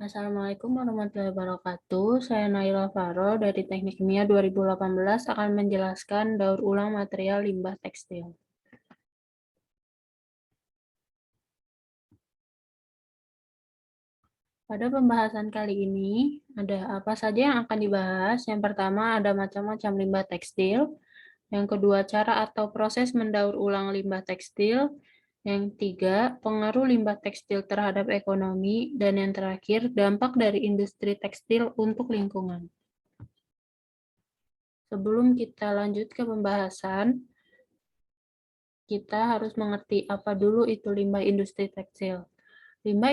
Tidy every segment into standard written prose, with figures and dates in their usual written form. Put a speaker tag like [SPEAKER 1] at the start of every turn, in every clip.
[SPEAKER 1] Assalamualaikum warahmatullahi wabarakatuh. Saya Naila Faro dari Teknik Kimia 2018 akan menjelaskan daur ulang material limbah tekstil. Pada pembahasan kali ini, ada apa saja yang akan dibahas? Yang pertama, ada macam-macam limbah tekstil. Yang kedua, cara atau proses mendaur ulang limbah tekstil. Yang ketiga, pengaruh limbah tekstil terhadap ekonomi. Dan yang terakhir, dampak dari industri tekstil untuk lingkungan. Sebelum kita lanjut ke pembahasan, kita harus mengerti apa dulu itu limbah industri tekstil. Limbah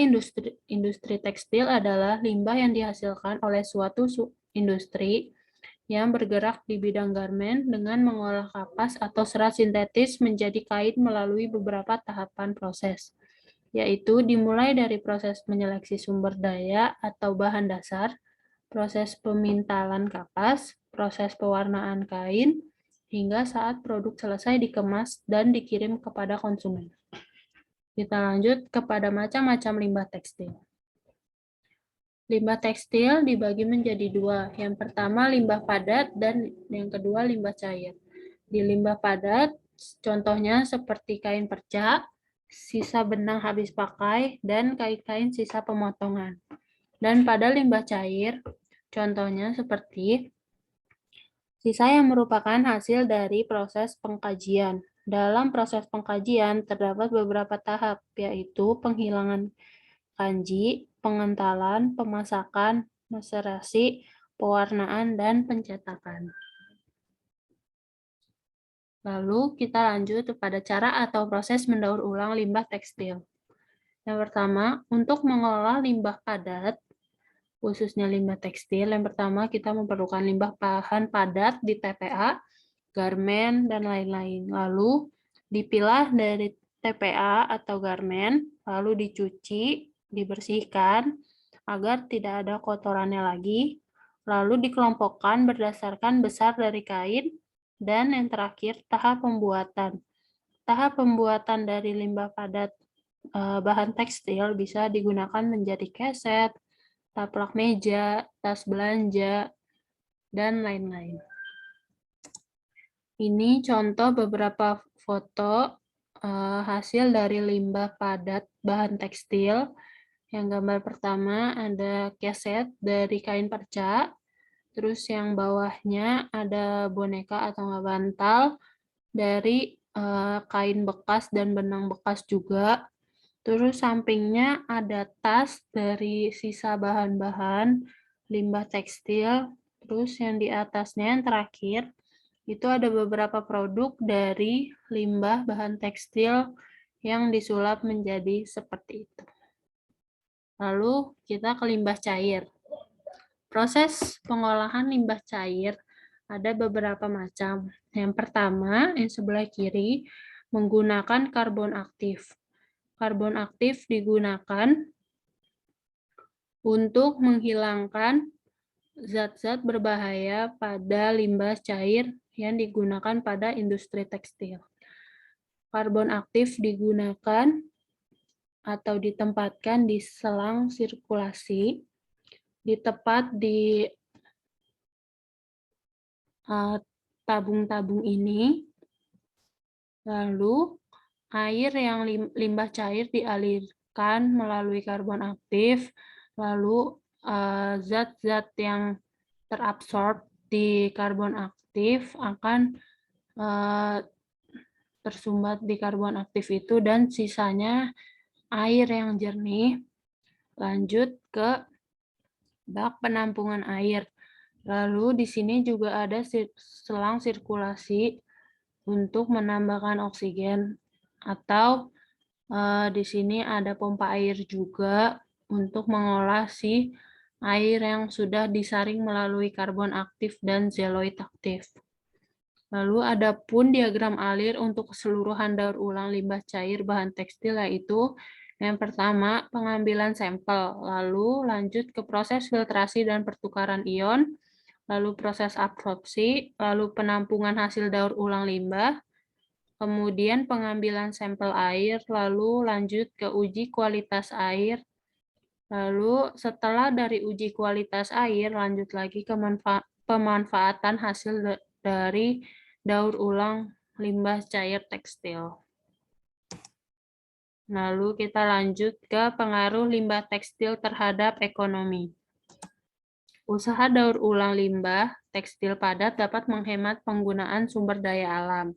[SPEAKER 1] industri tekstil adalah limbah yang dihasilkan oleh suatu industri yang bergerak di bidang garmen dengan mengolah kapas atau serat sintetis menjadi kain melalui beberapa tahapan proses, yaitu dimulai dari proses menyeleksi sumber daya atau bahan dasar, proses pemintalan kapas, proses pewarnaan kain, hingga saat produk selesai dikemas dan dikirim kepada konsumen. Kita lanjut kepada macam-macam limbah tekstil. Limbah tekstil dibagi menjadi dua. Yang pertama limbah padat dan yang kedua limbah cair. Di limbah padat, contohnya seperti kain perca, sisa benang habis pakai, dan kain-kain sisa pemotongan. Dan pada limbah cair, contohnya seperti sisa yang merupakan hasil dari proses pengkajian. Dalam proses pengkajian terdapat beberapa tahap, yaitu penghilangan kanji, pengentalan, pemasakan, maserasi, pewarnaan, dan pencetakan. Lalu kita lanjut kepada cara atau proses mendaur ulang limbah tekstil. Yang pertama, untuk mengolah limbah padat, khususnya limbah tekstil, yang pertama kita memerlukan limbah bahan padat di TPA, garmen, dan lain-lain. Lalu dipilah dari TPA atau garmen, lalu dicuci, dibersihkan agar tidak ada kotorannya lagi, lalu dikelompokkan berdasarkan besar dari kain, dan yang terakhir tahap pembuatan. Tahap pembuatan dari limbah padat bahan tekstil bisa digunakan menjadi keset, taplak meja, tas belanja, dan lain-lain. Ini contoh beberapa foto hasil dari limbah padat bahan tekstil. Yang gambar pertama ada keset dari kain perca, terus yang bawahnya ada boneka atau bantal dari kain bekas dan benang bekas juga. Terus sampingnya ada tas dari sisa bahan-bahan limbah tekstil. Terus yang di atasnya yang terakhir itu ada beberapa produk dari limbah bahan tekstil yang disulap menjadi seperti itu. Lalu kita ke limbah cair. Proses pengolahan limbah cair ada beberapa macam. Yang pertama, yang sebelah kiri, menggunakan karbon aktif. Karbon aktif digunakan untuk menghilangkan zat-zat berbahaya pada limbah cair yang digunakan pada industri tekstil. Karbon aktif digunakan atau ditempatkan di selang sirkulasi, di tepat di tabung-tabung ini. Lalu air yang limbah cair dialirkan melalui karbon aktif, lalu zat-zat yang terabsorb di karbon aktif akan tersumbat di karbon aktif itu dan sisanya air yang jernih. Lanjut ke bak penampungan air. Lalu di sini juga ada selang sirkulasi untuk menambahkan oksigen atau di sini ada pompa air juga untuk mengolah si air yang sudah disaring melalui karbon aktif dan zeoloid aktif. Lalu ada pun diagram alir untuk keseluruhan daur ulang limbah cair bahan tekstil, yaitu yang pertama pengambilan sampel, lalu lanjut ke proses filtrasi dan pertukaran ion, lalu proses absorpsi, lalu penampungan hasil daur ulang limbah, kemudian pengambilan sampel air, lalu lanjut ke uji kualitas air, Lalu setelah dari uji kualitas air, lanjut lagi ke pemanfaatan hasil dari daur ulang limbah cair tekstil. Lalu kita lanjut ke pengaruh limbah tekstil terhadap ekonomi. Usaha daur ulang limbah tekstil padat dapat menghemat penggunaan sumber daya alam,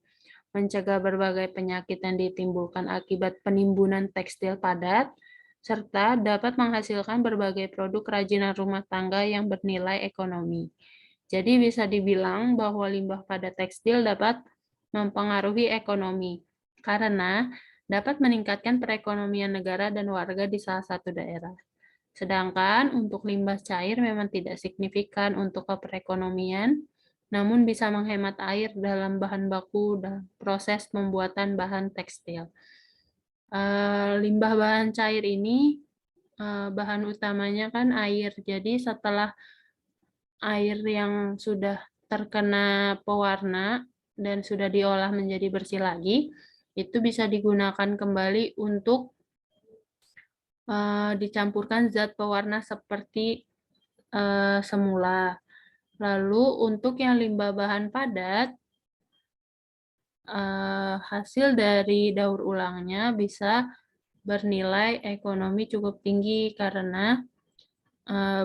[SPEAKER 1] mencegah berbagai penyakit yang ditimbulkan akibat penimbunan tekstil padat, serta dapat menghasilkan berbagai produk kerajinan rumah tangga yang bernilai ekonomi. Jadi bisa dibilang bahwa limbah padat tekstil dapat mempengaruhi ekonomi, karena dapat meningkatkan perekonomian negara dan warga di salah satu daerah. Sedangkan untuk limbah cair memang tidak signifikan untuk perekonomian, namun bisa menghemat air dalam bahan baku dan proses pembuatan bahan tekstil. Limbah bahan cair ini bahan utamanya kan air. Jadi setelah air yang sudah terkena pewarna dan sudah diolah menjadi bersih lagi, itu bisa digunakan kembali untuk dicampurkan zat pewarna seperti semula. Lalu untuk yang limbah bahan padat, hasil dari daur ulangnya bisa bernilai ekonomi cukup tinggi karena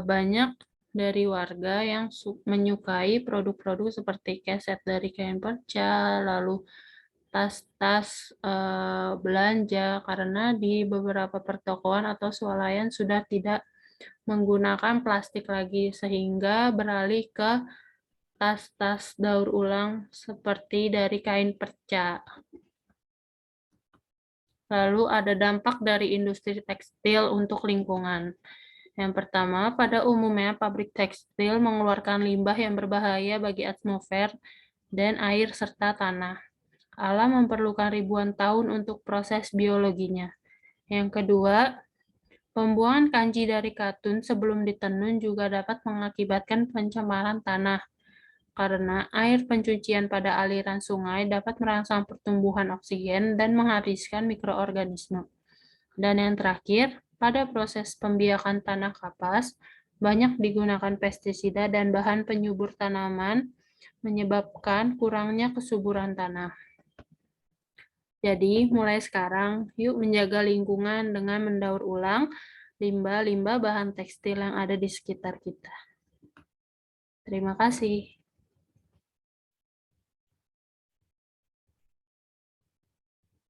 [SPEAKER 1] banyak dari warga yang menyukai produk-produk seperti keset dari kain perca, lalu tas-tas belanja, karena di beberapa pertokoan atau swalayan sudah tidak menggunakan plastik lagi, sehingga beralih ke tas-tas daur ulang seperti dari kain perca. Lalu ada dampak dari industri tekstil untuk lingkungan. Yang pertama, pada umumnya pabrik tekstil mengeluarkan limbah yang berbahaya bagi atmosfer dan air serta tanah. Alam memerlukan ribuan tahun untuk proses biologinya. Yang kedua, pembuangan kanji dari katun sebelum ditenun juga dapat mengakibatkan pencemaran tanah, karena air pencucian pada aliran sungai dapat merangsang pertumbuhan oksigen dan menghabiskan mikroorganisme. Dan yang terakhir, pada proses pembiakan tanah kapas, banyak digunakan pestisida dan bahan penyubur tanaman, menyebabkan kurangnya kesuburan tanah. Jadi, mulai sekarang, yuk menjaga lingkungan dengan mendaur ulang limbah-limbah bahan tekstil yang ada di sekitar kita. Terima kasih.